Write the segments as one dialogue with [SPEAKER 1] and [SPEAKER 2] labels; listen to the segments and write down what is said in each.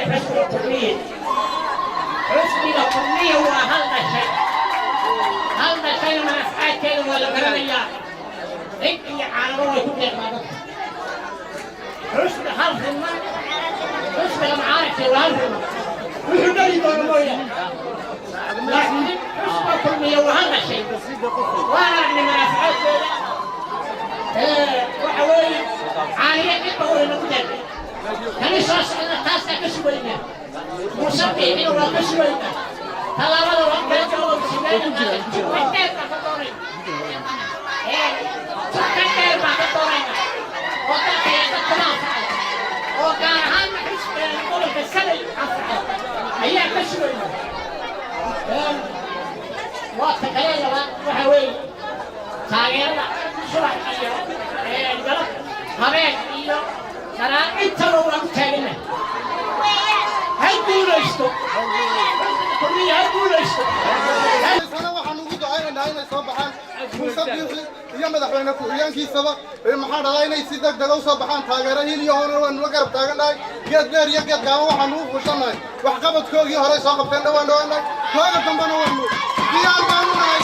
[SPEAKER 1] حسب الكلية هو هذا الشيء من أفعال كلمة ولا كلمة إنك على روح كل ما حسب حرف ما حسب المعارك والهرم ويحدد الضرورية لكن حسب الكلية وهذا الشيء وأنا أعلم من أفعال وحوالي عالية بقول المقدر كان يصاص أن تاسع كسبينا مصبي إنه كسبينا هلا هذا وقت يجوا كسبينا وكيف تفضلين كيف تفضلين وكيف تفضلين وكان هم كسبينا يقول في السنة أفعل هي كسبينا وقت كيف وحوالي تاجرنا شرح الجلد هبيت إياه ترى أنت لو لم تجنه هل بولشتو كلية هل بولشتو
[SPEAKER 2] أنا وحنوجد هاي صباحا مسبح يوم مدحونا كوريان كي سبا المحل هاي يصيدك دلو صباحا تاجره هي اليوم ونوقف تاجنا جد غير يجد جاوا وحنوج وصلنا وحقبت كوجي هراي صاحب تنا وانا كوجا تنبنا ونو يا قانون هاي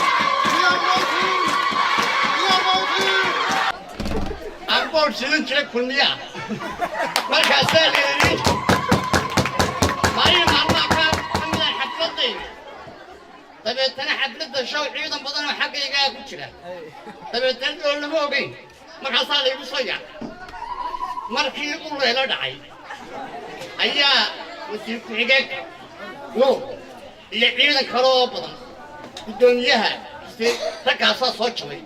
[SPEAKER 2] يا
[SPEAKER 3] أقول سنين شيء كلية ما كسر لي ما يمنع كان من الحفلة طيب أنا حفلة الشو عيدا بدنا حقي جاي كشرة طيب تقول له موجي ما حصل لي بصيا مركي يقول له لا داعي أيا وسيف حقك نو اللي عيدا خراب بدنا الدنيا تكاسر صوتشوي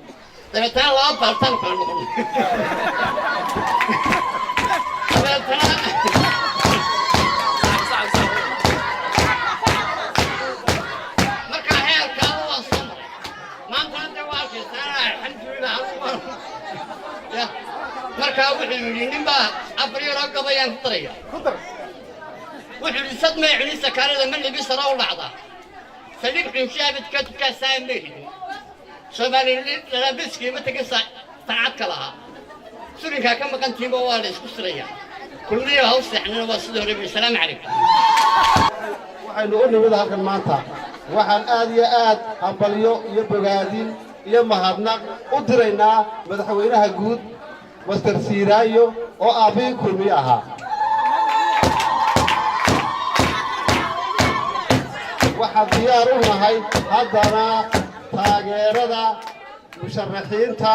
[SPEAKER 3] طيب أنا لا أبطل كلامكم markaa wuxuu yidhi ninbaa afar yaroo gabayaan ku daraya wuxuu yidhi sadmay celisa kaalada ma libisara u dhacda saliib xunshaabidka tukaasaa meelidin soomaalilabiskii ma tegin saacadka lahaa surinkaa ka maqantiinba waa la isku siraya kulmiyo haw seexnina waa sidoo hore salaamu calaykum
[SPEAKER 2] waxaynu u nimid halkan maanta waxaan aad iyo aad hambalyo iyo bogaadin iyo mahadnaq u diraynaa madaxweynaha guud master siiraayo oo aabbihii kulmiye ahaa waxaan diyaar u nahay haddana taageerada musharaxiinta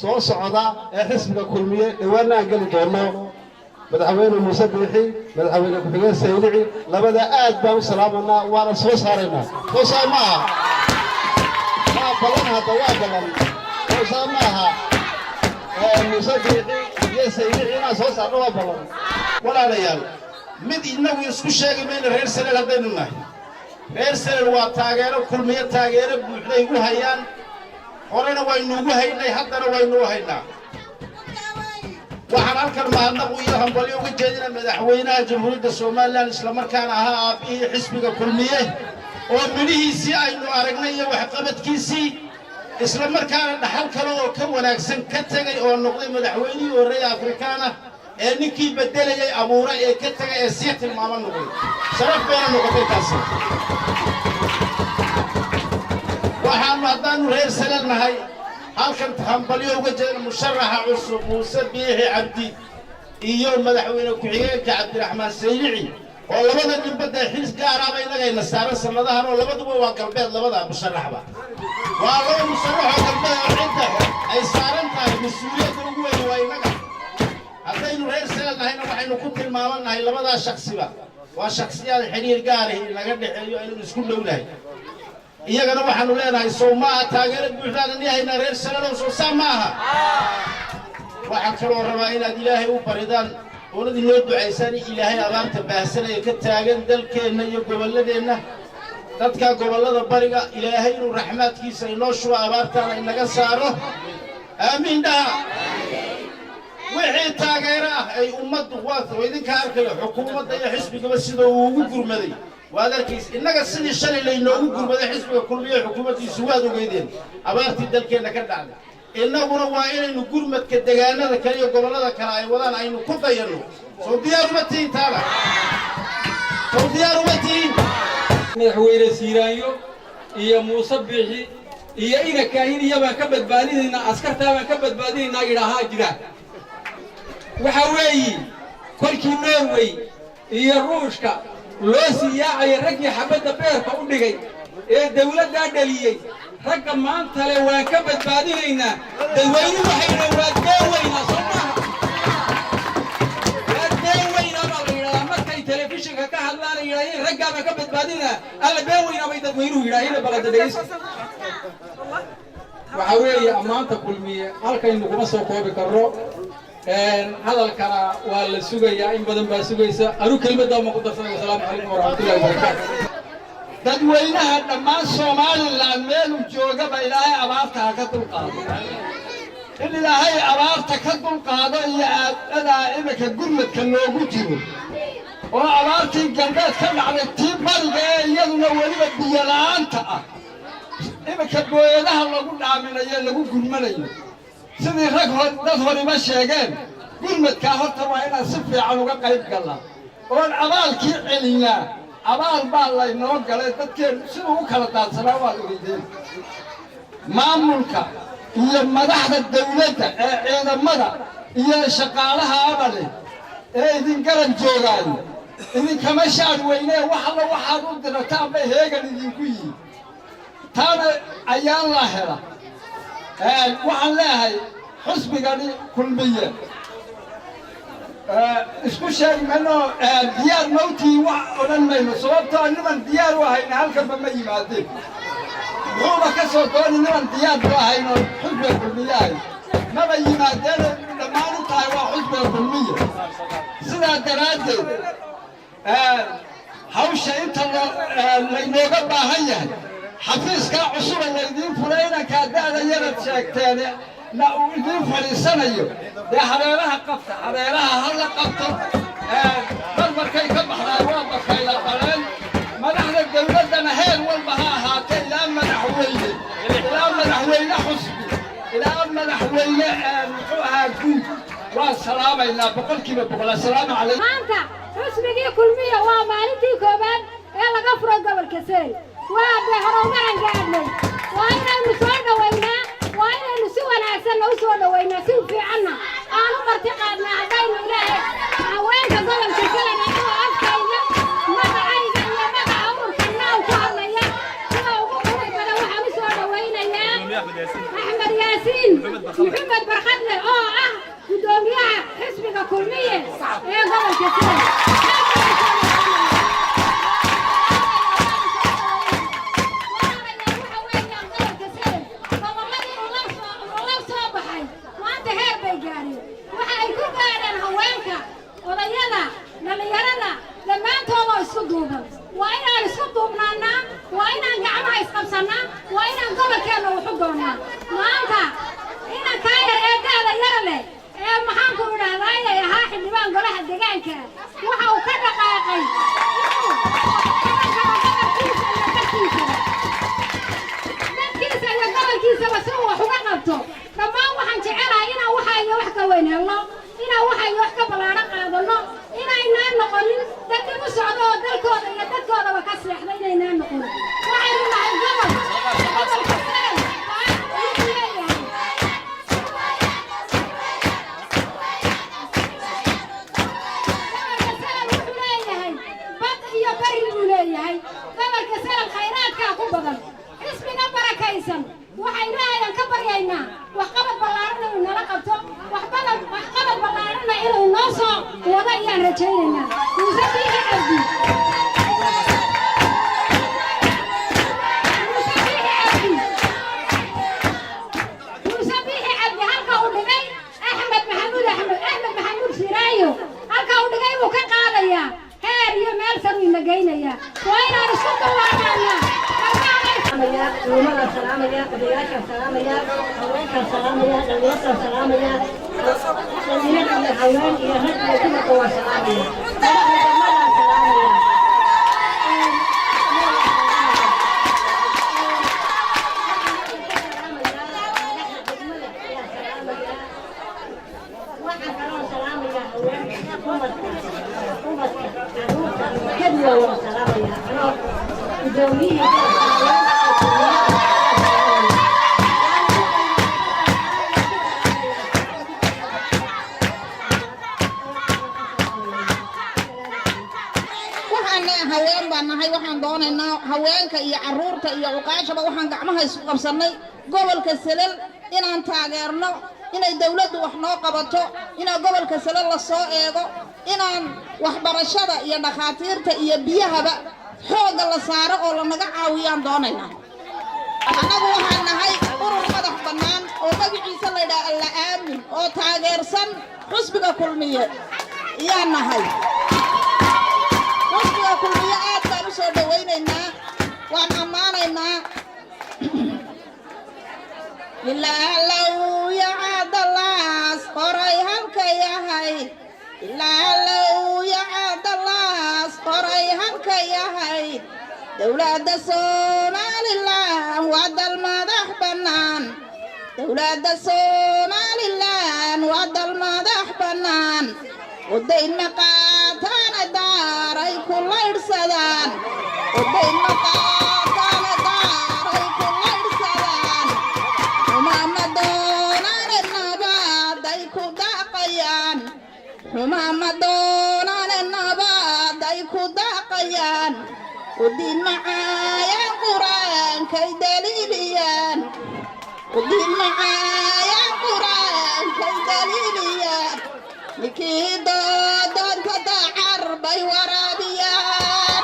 [SPEAKER 2] soo socda ee xisbiga kulmiye dhawaana aan geli doono madaxweyne muuse biixi madaxweyne ku-xigeen saylici labada aad baan u salaamanaa waana soo saaraynaa soo saar ma aha waa balan hadda waa balan soo saar ma aha muuse biixi iyo saylici inaan soo saarno waa balan walaalayaal mid inagu isku sheegi mayna reer saleel haddaynu nahay reer saleel waa taageero kulmiye taageero buuxday u hayaan horena waynu ugu haynay haddana waynu u haynaa waxaan halkan mahadnaq iyo hambalyo uga jeedina madaxweynaha jamhuuriyadda somalilan islamarkaana ahaa aabbihii xisbiga kulmiye oo midhihiisii aynu aragnay iyo waxqabadkiisii islamarkaana dhaxal kale oo ka wanaagsan ka tegay oo noqday madaxweynihii horreeye afrikaana ee ninkii bedelayay abuura ee ka tegay ee sii tilmaamo noqday sharaf bayna noqotay taasi waxaanu haddaanu reer saleel nahay halkan hambalyo uga jeedna musharaxa cusub muuse biixi cabdi iyo madaxweyne ku-xigeenka cabdiraxmaan saylici oo labada ninbadda xils gaaraaba innagayna saaran sanadahan oo labaduba waa galbeed labada musharaxba waa laba musharaxoo galbeed oo cidda ay saaran tahay mas-uuliyadda ugu weyn waa innaga haddaynu reer saleel nahayna waxaynu ku tilmaamannahay labadaa shaksiba waa shaksiyaad xidhiir gaarahi naga dhexeeyo aynu isku dhownahay iyagana waxaanu leenahay sow maaha taageero buuxdaan niyahaynaa reer salalow soo saa ma aha waxaan kaloo rabaa inaad ilaahay u baridaan oonad inoo ducaysaan ilaahay abaarta baahsanaya ka taagan dalkeenna iyo gobolladeenna dadka gobollada bariga ilaahay inuu raxmaadkiisa inoo shubo abaartaana inaga saaro aamiin dhaha wixii taageero ah ay ummaddu waa idinka arkaya xukuumadda iyo xisbigaba sida uu ugu gurmaday waad arkaysa innaga sidii shalay laynoogu gurmaday xisbiga kulmiye xukuumaddiisu waad ogeydeen abaartii dalkeenna ka dhacday innaguna waa inaynu gurmadka deegaanada kale iyo gobollada kale ay wadaan aynu ku dayanno soo diyaar uma tihiin taana diyaar uma tihiin
[SPEAKER 4] madaxweyne siiraanyo iyo muuse biixi iyo ina kaahin iyabaan ka badbaadinaynaa askartaa baan ka badbaadinaynaa idhaahaa jira waxa weeye kolkii norway iyo ruushka loo sii yaacaya raggii xabadda beerka u dhigay ee dawladdaa dhaliyey ragga maanta le waan ka badbaadinaynaa dadweynuhu waxayna waa deen weynaa soo maaha waa deen weynaa baa la yidhahdaa markay telefishinka ka hadlaan ay yidhaaheen raggaa baan ka badbaadinaa alla deen weynaa bay dadweynuhu yidhaaheen balada dhegaysta waxa weeye ammaanta kulmiye halkaynu kuma soo koobi karno hadalkana waa la sugayaa in badan baa sugaysa anu kelmaddaa ma ku darsanay wasalaamu calaykum waraxmatullahi wabarakaatu
[SPEAKER 5] dadweynaha dhammaan Soomaaliland meel uu joogaba ilaahay abaarta ka dulqaado in ilaahay abaarta ka dulqaado iyo aadadaa imika gurmadka loogu jiro oo abaartii galbeed ka dhacday tii bariga ee iyaduna weliba biyo la'aanta ah imika booyadaha lagu dhaaminayo lagu gurmanayo sidii dad horeba sheegeen gurmadkaa horta waa inaan si fiican uga qayb galnaa oon abaalkii celinaa abaal baa laynoo galay dadkeen siduu u kala daadsanaa waa ogeydeen maamulka iyo madaxda dawladda ee ciidamada iyo shaqaalaha abale ee idin garab joogaayo idinkama shaad weynee wax alla waxaad u dirataan bay heegan idinku yihiin taana ayaan la hela waxaan leeyahay xusbigani kulmiye isku sheeg mayno diyaar mawtii wax odhan mayno sababtoo niman diyaar u ahayna halkanba ma yimaadeen muxuuba ka soo dooni niman diyaar u ahayno xusbiga kulmiye ahay maba yimaadeen dhammaan u tahay waa xusbiga kulmiye sidaa daraaddeed hawsha inta laynooga baahan yahay xafiiskaa cusuba laydiin fulay inankaa da'da yarad sheegteene na uu idiin fadhiisanayo dee habeelaha qabta habeelaha ha la qabto marmarkay ka baxdaan waa bakayla qaleen madaxda dawladdana heer walba ha ahaatee ilaa madaxweyne xusbi ilaa madaxweyne muxuu ahaa guud waan salaamaynaa boqolkiiba boqol assalaamu calaykum
[SPEAKER 6] maanta xusbigii kulmiya waa maalintii koobaad ee laga furo gobolka seel waa dee horumaran gaadhnay waa inaynu soo dhowaynaa waa inaynu si wanaagsanna u soo dhowaynaa si fiicanna aan u marti qaadnaa haddaynu ilaahay haweenka gobolka selena inuu afkayga magacayga iyo magaca ururkanna u ku hadlaya sida ugu qurux badan waxaan u soo dhowaynayaa axmed yaasiin maxamed barkadle oo ah gudoomiyaha xisbiga kulmiye ee gobolka seel waa inaan isku duubnaannaa waa inaan gacmaha isqabsannaa waa inaan gobolkeenna wuxu doonnaa maanta inankaa yar ee da'da yara leh ee maxaanku idhahdaaye ahaa xildhibaan golaha deegaanka waxa uu ka dhaqaaqay dadkiisa iyo gobolkiisaba si uu wax uga qabto dhammaan waxaan jecelahay inaan waxayga wax ka weyn helno inaan waxayga wax ka ballaadho qaadanno inaynaan noqonin dad dib u socdo oo dalkooda iyo dadkoodaba ka seexda inaynaan noqon waxaynu nahay gobolka seel wuxuu leeyahay bad iyo bari buu leeyahay gobolka seel khayraadkaa ku badan xisbiga barakaysan waxay ilaahayan ka baryaynaa waxqabad ballaarana inuu nala qabto waxqabad ballaarana inuu noo soo wado ayaan rajaynaynaa muuse biixi cabdi halka uu dhigay axmed maxamuud siiraayo halka uu dhigay buu ka qaadayaa heer iyo meel saruu ina geynayaa waa inaan isku duwaanaanaa
[SPEAKER 7] umada salaamaya odayaasha salaamaya haweenka salaamaya dhalinyarta salaamaya dhalinyarta iyo haween iyo rag iyo dumarka waa salaamaya madaxda salaamaya waxaan kaloo salaamaya haweenka dumarka caruurta kadwa waa
[SPEAKER 8] haween baan nahay waxaan doonaynaa haweenka iyo caruurta iyo uqaashaba waxaan gacmaha isku qabsanay gobolka Salal inaan taageerno inay dawladdu wax noo qabato ina gobolka Salal la soo eego inaan waxbarashada iyo dhaqaatiirta iyo biyahaba xooga la saaro oo la naga caawiyaan doonaynaa anagu waxaan nahay urur madax bannaan oo magaciisa la yiraahdo alla aamin oo taageersan xisbiga kulmiye iyaan nahay xisbiga kulmiye aad baan u soo dhawaynaynaa waan ammaanaynaa ilaa law yacdalaas qoray halka yahay ilaa law yacdalaas qoray halka yahay dawladda Soomaaliland waa dal madax bannaan dawladda Soomaaliland waa dal madax bannaan ودين مقاتان داري كل إرسالان ودين مقاتان داري كل إرسالان وما مدونا للنبات دايكو داقيان وما مدونا للنبات دايكو داقيان ودين معايا قرآن كي دليليان ودين معايا قرآن كي دليليان لكيدا دانك دعر بي ورابيان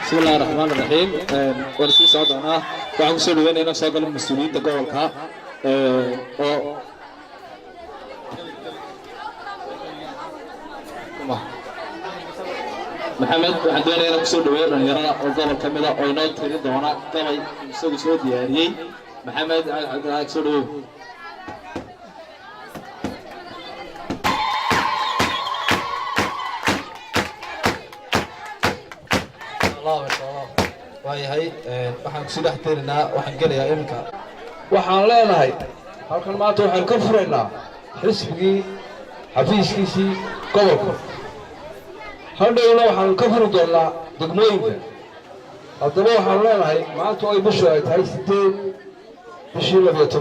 [SPEAKER 9] بسم الله الرحمن الرحيم ورسي صعدنا وعن سلوين هنا ساقل المسؤولين تقولها محمد waxaan doonayaa inaan kusoo dhaweeyo dhalinyarada oo gobol ka mid ah oo inoo tiri doona gabay isagu soo diyaariyay محمد عبد سلو الله ما شاء الله waayahay waxaan ku soo xiriirnaa waxaan galayaa iminka
[SPEAKER 5] waxaan leenahay halkan maanta waxaan ka furaynaa xisbigii xafiiskiisii gobolka hadhowna waxaan ka furi doonaa degmooyinka haddaba waxaan leenahay maanta oo ay bishu ay tahay 8 bishii 12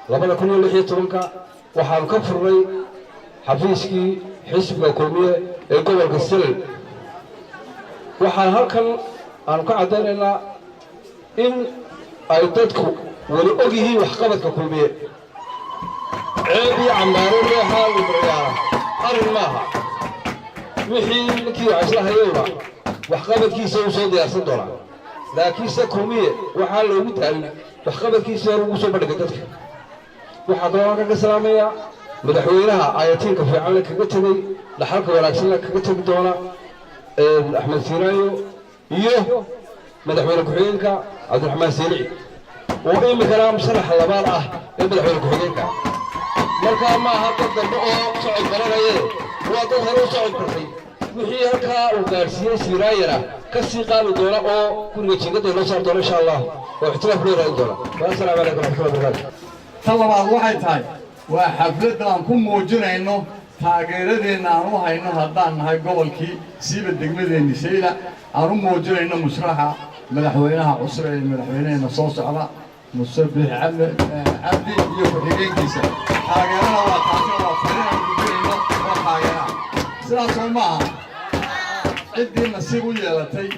[SPEAKER 5] 2016 waxaan ka furnay xafiiskii xisbiga kulmiye ee gobolka Salal waxaan halkan aan ka cadeynaynaa in ay dadku wali og yihiin waxqabadka kulmiye ceeb iyo cambaaro leeyahay ibrayaa arrin maaha wixii ninkii isla hayowna waxqabadkiisa uu soo diyaarsan doonaa laakiin se kulmiye waxaa loogu taalin waxqabadkiisa hore ugu soo bandhigay dadka waxaa kaloo kaga salaamaya madaxweynaha ayatiinka fiican kaga tegay dhaxalka wanaagsan kaga tegi doona axmed siiraayo iyo madaxweyne ku-xigeenka cabdiraxmaan siilici oo imikana musharaxa labaad ah ee madaxweyne ku-xigeenka markaa maaha dad dambe oo socod baranaya waa dad hore u socod bartay wixii halkaa uu gaarsiiyey siiraayana ka sii qaadi doona oo guriga jiingada loo saar doona insha allah oo ixtiraaf loo raadin doona assalaamu calaykum waraxmatullahi wabarakaatu
[SPEAKER 10] tan labaad waxay tahay waa xafladda aan ku muujinayno taageeradeenna aan u hayno haddaan nahay gobolkii siiba degmadeenni sayla aan u muujinayno musharaxa madaxweynaha cusub ee madaxweyneheenna soo socda musabix cabdi iyo ku-xigeenkiisa taageerada waa taasina waa fariin aan gudinayno waa taageeraha sidaas oo maaha ciddii nasiib u yeelatay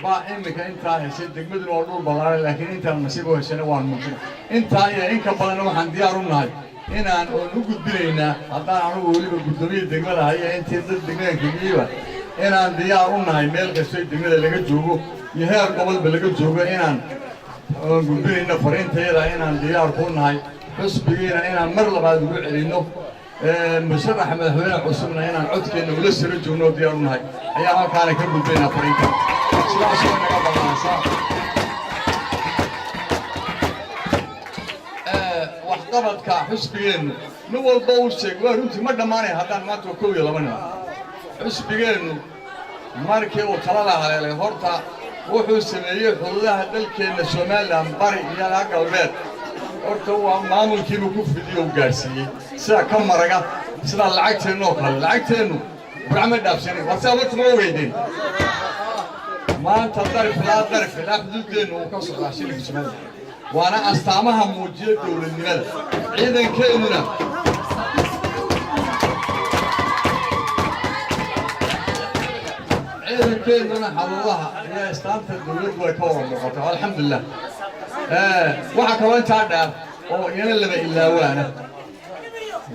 [SPEAKER 10] baa iminka intaa heshay degmaduna waa dhul ballaaran laakiin intaan nasiib u heshayna waan muujina intaa iyo in ka badanna waxaan diyaar u nahay inaan oon u gudbinaynaa haddaan anugu weliba guddoomiye degmada haya intii dad degmadanka miyiba inaan diyaar u nahay meel kastoo degmada laga joogo iyo heer gobolba laga joogo inaan gudbinayno fariintayada inaan diyaar ku nahay xusbigiina inaan mar labaad ugu celinno musharaxa madaxweyne cusubna inaan codkeenna ula siro joogno oo diyaar u nahay ayaa halkaana ka gudbaynaa fariinta sidaas way naga ballanaysaa waxqabadka xusbigeennu nin walba uu sheeg waa runtii ma dhammaanay haddaan maanta waa 1 iyo 2 nin xusbigeennu markii uu talada haleelay horta wuxuu sameeyey xuduudaha dalkeenna Soomaaliland bari iyo galbeed horta waa maamulkiiba ku fidiyo gaarsiiyey sida ka maraga sida lacagteennu oo kale lacagteennu برعمل دابسني وسأوت موجودين ما أنت ضرف لا حدود لأنه وكسر عشان في شمال وأنا أستعمها موجود وللنمل إذا كأننا إذا كأننا حلوها هي استعمت الدولة ويكون مقاطع الحمد لله وحكوان تعرف أو ينلب إلا وأنا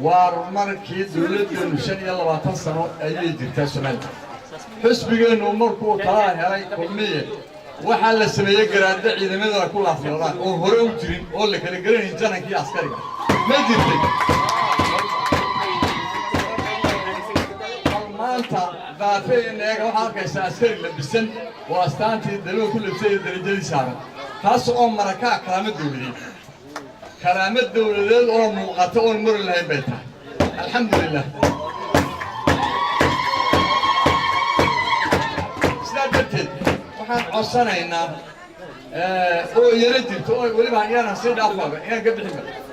[SPEAKER 10] ومركي دولة نشان يلا واتنصنوا أي جرتا شمال حسبي إنه مركو طلع هاي كمية وحال السمية جراد إذا ما ذا كل أفضل وهو وجرين أقول لك اللي جرين إنسان كي عسكري ما جرتي ما أنت ذاتين إيه وحال كيس عسكري لبسن واستانتي دلو كل شيء درجة سامة خاصة مركا كلام الدولة كلام الدولة ومقاطعون مر لها بيتها الحمد لله سنادتي وحن عصنا هنا أو يردي تو ولي بهاي أنا سيد أفضل أنا قبل حمل